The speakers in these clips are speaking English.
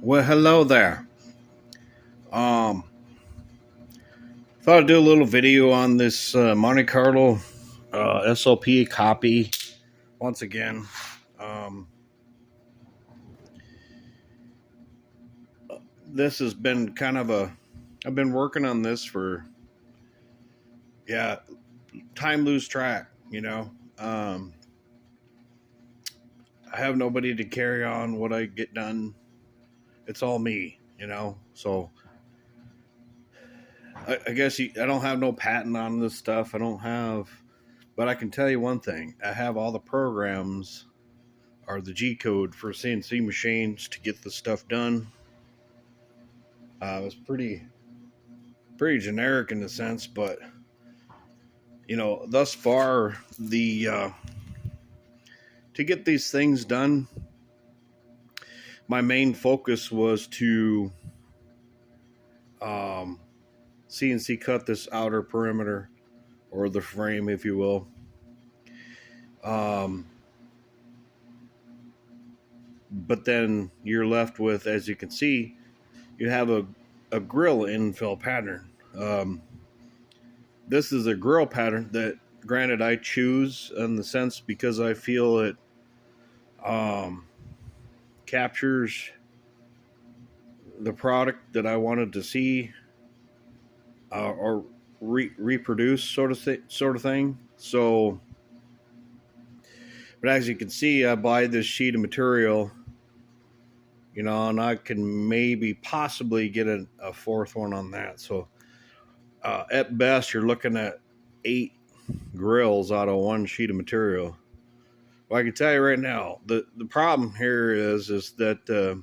Well, hello there. Um, Thought I'd do a little video on this Monte Carlo SLP copy once again. Um, this has been kind of I've been working on this for, yeah, time lose track, you know. Um, I have nobody to carry on what I get done. It's all me, you know. So I guess I don't have no patent on this stuff. I don't have, but I can tell you one thing: I have all the programs or the G code for CNC machines to get the stuff done. It's pretty generic in a sense, but thus far the to get these things done, my main focus was to um, CNC cut this outer perimeter or the frame, if you will. Um, but then you're left with, as you can see, you have a grill infill pattern. This is a grill pattern that, granted, I choose in the sense because I feel it captures the product that I wanted to see or reproduce, sort of thing. So, but as you can see, I buy this sheet of material, and I can maybe possibly get a fourth one on that. So, at best, you're looking at 8 grills out of one sheet of material. Well, I can tell you right now, the problem here is that the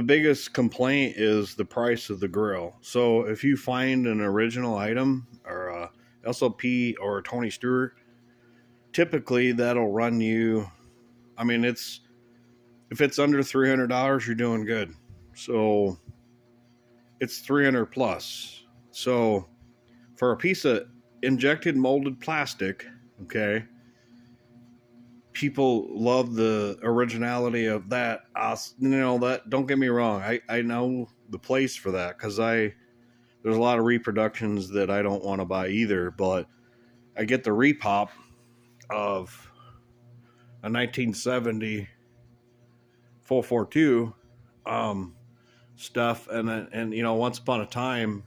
biggest complaint is the price of the grill. So if you find an original item or a SLP or a Tony Stewart, typically that'll run you. I mean, if it's under $300, you're doing good. So it's 300 plus. So for a piece of injected molded plastic, okay, people love the originality of that. That, don't get me wrong. I know the place for that because there's a lot of reproductions that I don't want to buy either, but I get the repop of a 1970 442 stuff, and once upon a time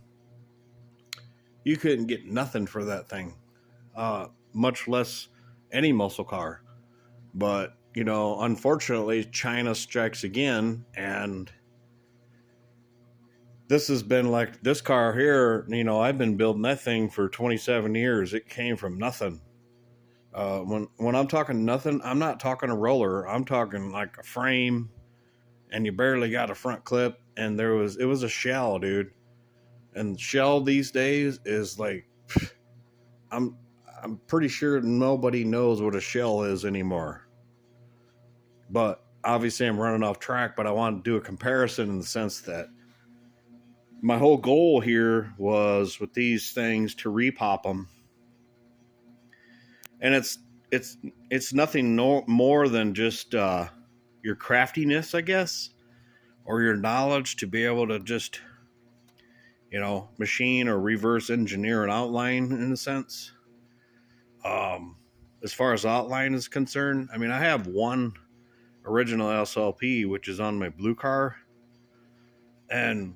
you couldn't get nothing for that thing, much less any muscle car. But, unfortunately, China strikes again. And this has been like this car here. I've been building that thing for 27 years. It came from nothing. When I'm talking nothing, I'm not talking a roller. I'm talking like a frame, and you barely got a front clip. And it was a shell, dude. And shell these days is like, I'm pretty sure nobody knows what a shell is anymore. But obviously I'm running off track, but I want to do a comparison in the sense that my whole goal here was with these things to repop them. And it's nothing more than just your craftiness, I guess, or your knowledge to be able to just, machine or reverse engineer an outline in a sense. As far as outline is concerned, I mean, I have one original SLP, which is on my blue car, and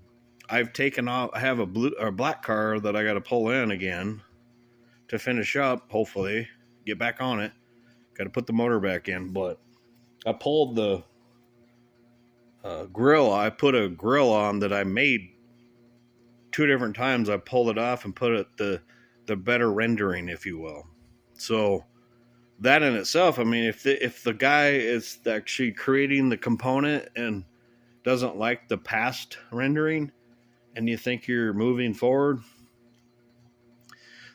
I've taken off. I have a black car that I got to pull in again to finish up. Hopefully, get back on it. Got to put the motor back in, but I pulled the grill. I put a grill on that I made 2 different times. I pulled it off and put it the better rendering, if you will. So that in itself, I mean, if the guy is actually creating the component and doesn't like the past rendering, and you think you're moving forward,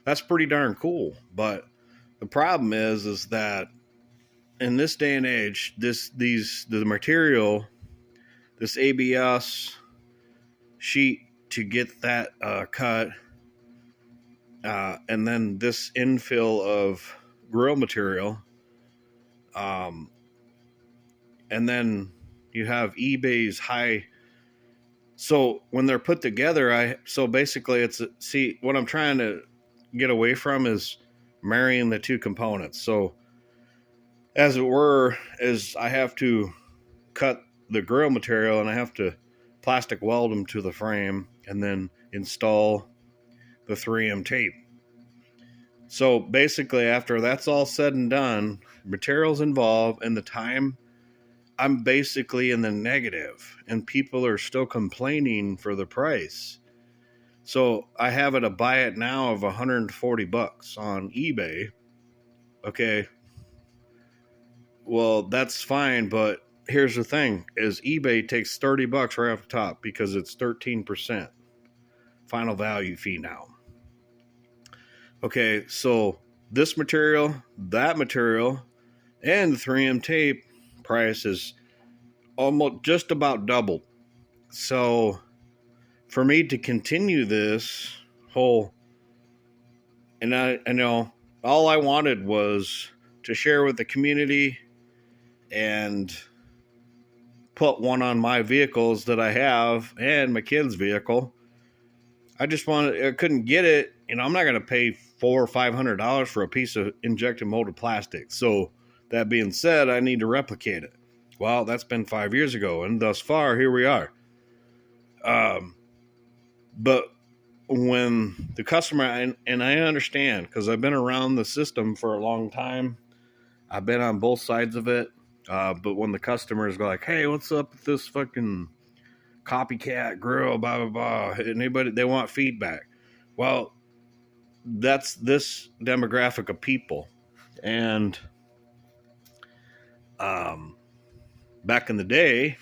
that's pretty darn cool. But the problem is that in this day and age, the material, this ABS sheet to get that cut, and then this infill of grill material, and then you have eBay's high. So when they're put together, so basically see, what I'm trying to get away from is marrying the two components. So as it were, is I have to cut the grill material and I have to plastic weld them to the frame and then install the 3M tape. So basically, after that's all said and done, materials involved and the time, I'm basically in the negative, and people are still complaining for the price. So I have it a buy it now of $140 on eBay. Okay. Well, that's fine, but here's the thing is eBay takes $30 right off the top because it's 13% final value fee now. Okay, so this material, that material, and the 3M tape price is almost just about doubled. So for me to continue this whole, and I know all I wanted was to share with the community and put one on my vehicles that I have and my kid's vehicle. I couldn't get it. I'm not going to pay $400 or $500 for a piece of injected molded plastic. So that being said, I need to replicate it. Well, that's been 5 years ago, and thus far, here we are. But when the customer, and I understand, because I've been around the system for a long time, I've been on both sides of it. But when the customers go like, hey, what's up with this fucking copycat grill, blah, blah, blah, anybody, they want feedback. Well, that's this demographic of people. And back in the day,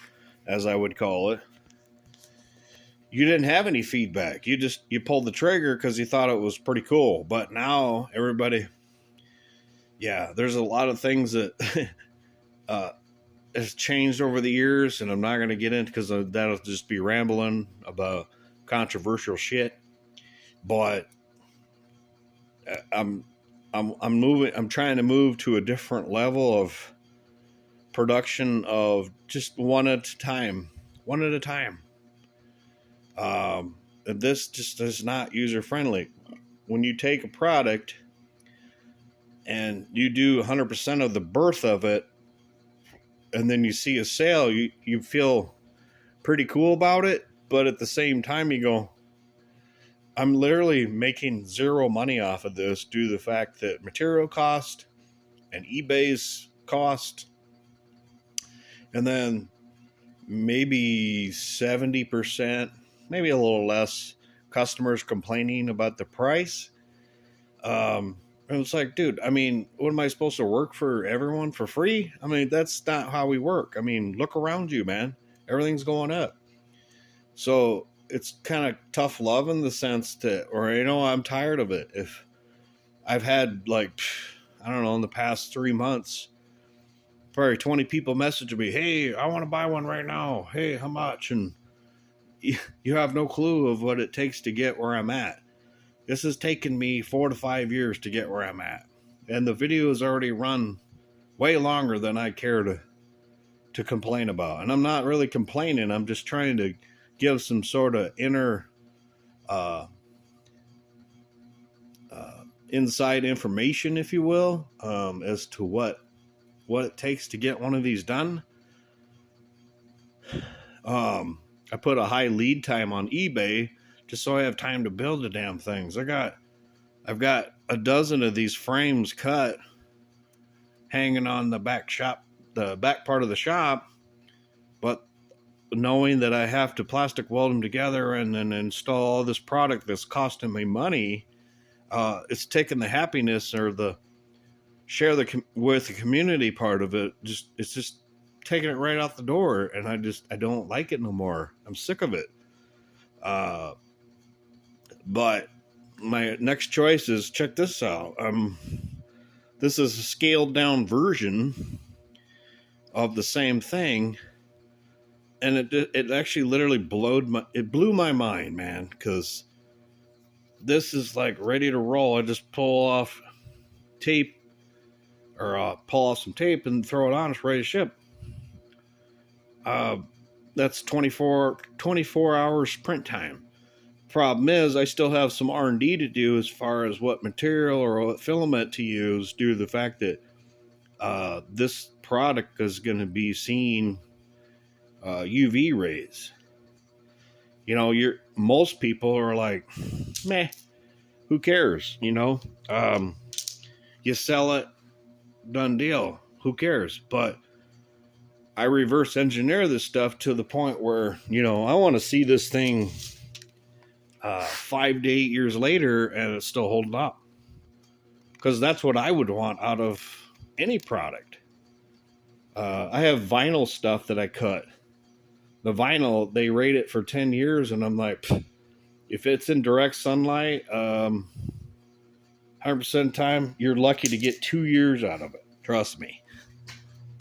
as I would call it, you didn't have any feedback. You pulled the trigger because you thought it was pretty cool. But now everybody, there's a lot of things that has changed over the years, and I'm not going to get into because that'll just be rambling about controversial shit. But I'm trying to move to a different level of production of just one at a time. This just is not user friendly. When you take a product and you do 100% of the birth of it, and then you see a sale, you feel pretty cool about it, but at the same time you go, I'm literally making zero money off of this due to the fact that material cost and eBay's cost, and then maybe 70%, maybe a little less, customers complaining about the price. And it's like, dude, I mean, what am I supposed to work for everyone for free? I mean, that's not how we work. I mean, look around you, man. Everything's going up. So it's kind of tough love in the sense that, I'm tired of it. If I've had I don't know, in the past 3 months, probably 20 people message me, hey, I want to buy one right now. Hey, how much? And you have no clue of what it takes to get where I'm at. This has taken me 4 to 5 years to get where I'm at. And the video has already run way longer than I care to complain about. And I'm not really complaining. I'm just trying to give some sort of inner inside information, if you will, as to what it takes to get one of these done. I put a high lead time on eBay just so I have time to build the damn things. I've got a dozen of these frames cut, hanging on the back part of the shop, but knowing that I have to plastic weld them together and then install all this product that's costing me money, it's taking the happiness or the share with the community part of it. It's just taking it right out the door, and I don't like it no more. I'm sick of it. But my next choice is, check this out. This is a scaled down version of the same thing, and it actually literally blew my mind, man, because this is like ready to roll. I just pull off tape, or pull off some tape and throw it on. It's ready to ship. Uh, that's 24 hours print time. Problem is, I still have some R&D to do as far as what material or what filament to use due to the fact that this product is going to be seeing UV rays. You know, most people are like, meh, who cares? You know, you sell it, done deal. Who cares? But I reverse engineer this stuff to the point where, you know, I want to see this thing 5 to 8 years later and it's still holding up. Because that's what I would want out of any product. I have vinyl stuff that I cut. The vinyl, they rate it for 10 years, and I'm like, if it's in direct sunlight, 100% of the time, you're lucky to get 2 years out of it. Trust me.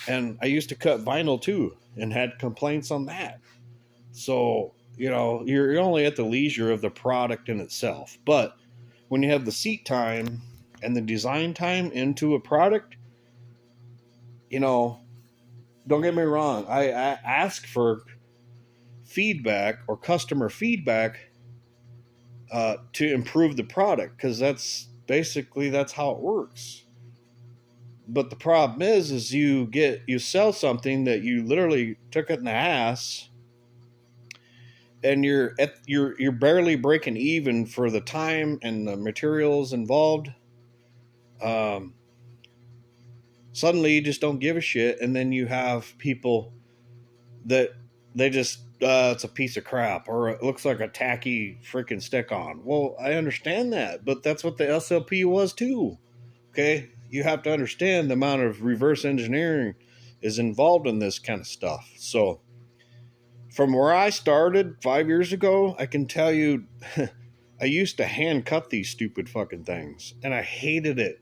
And I used to cut vinyl too and had complaints on that. So, you know, you're only at the leisure of the product in itself. But when you have the seat time and the design time into a product, you know, don't get me wrong. I ask for feedback or customer feedback to improve the product, because that's how it works. But the problem is you sell something that you literally took it in the ass, and you're barely breaking even for the time and the materials involved. Suddenly you just don't give a shit, and then you have people that they just it's a piece of crap, or it looks like a tacky freaking stick-on. Well, I understand that, but that's what the SLP was too. Okay, you have to understand the amount of reverse engineering is involved in this kind of stuff. So from where I started 5 years ago, I can tell you I used to hand cut these stupid fucking things, and I hated it.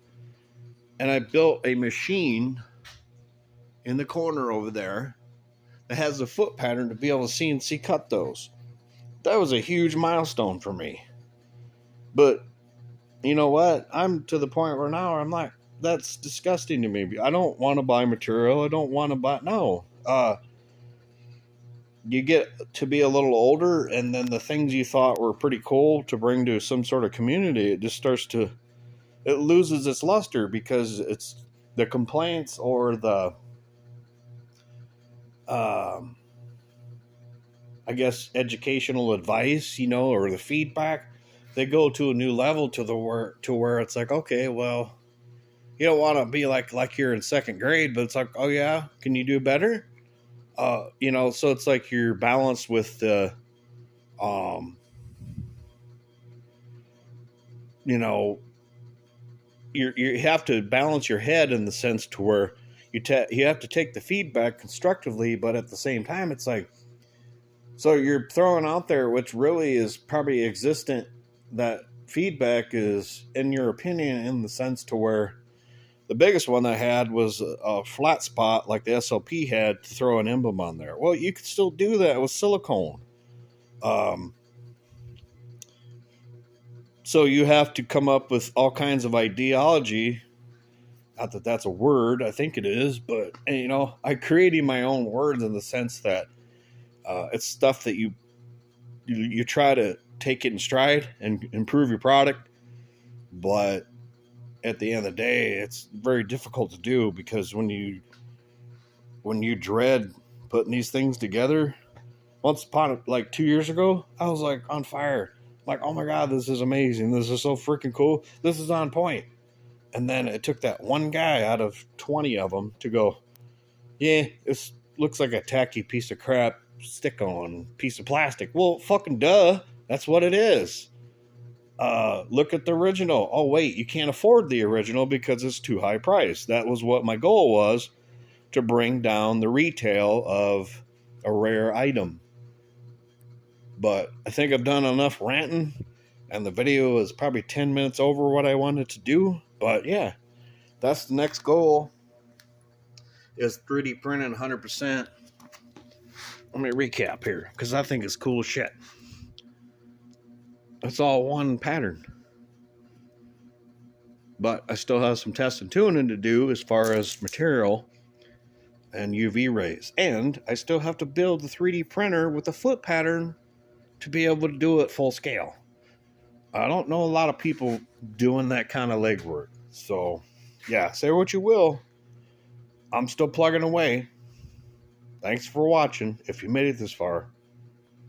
And I built a machine in the corner over there that has a foot pattern to be able to CNC cut those. That was a huge milestone for me. But you know what? I'm to the point where now I'm like, that's disgusting to me. I don't want to buy material. I don't want to buy. No. You get to be a little older, and then the things you thought were pretty cool to bring to some sort of community, it just starts to, it loses its luster, because it's the complaints or the I guess educational advice, you know, or the feedback, they go to a new level to where it's like, okay, well, you don't want to be like you're in second grade, but it's like, oh yeah, can you do better? You know, so it's like you're balanced with the you know, you have to balance your head in the sense to where you have to take the feedback constructively, but at the same time, it's like, so you're throwing out there, which really is probably existent, that feedback is, in your opinion, in the sense to where the biggest one I had was a flat spot like the SLP had to throw an emblem on there. Well, you could still do that with silicone. So you have to come up with all kinds of ideology. Not that that's a word, I think it is, but, you know, I created my own words in the sense that it's stuff that you try to take it in stride and improve your product, but at the end of the day, it's very difficult to do, because when you dread putting these things together, once upon like 2 years ago, I was like on fire, like, oh my god, this is amazing, this is so freaking cool, this is on point. And then it took that one guy out of 20 of them to go, yeah, this looks like a tacky piece of crap stick-on piece of plastic. Well, fucking duh, that's what it is. Look at the original. Oh wait, you can't afford the original because it's too high priced. That was what my goal was, to bring down the retail of a rare item. But I think I've done enough ranting, and the video is probably 10 minutes over what I wanted to do. But yeah, that's the next goal, is 3D printing 100%. Let me recap here, because I think it's cool as shit. It's all one pattern. But I still have some test and tuning to do as far as material. and UV rays. And I still have to build the 3D printer with the foot pattern to be able to do it full scale. I don't know a lot of people doing that kind of legwork. So, yeah, say what you will. I'm still plugging away. Thanks for watching if you made it this far.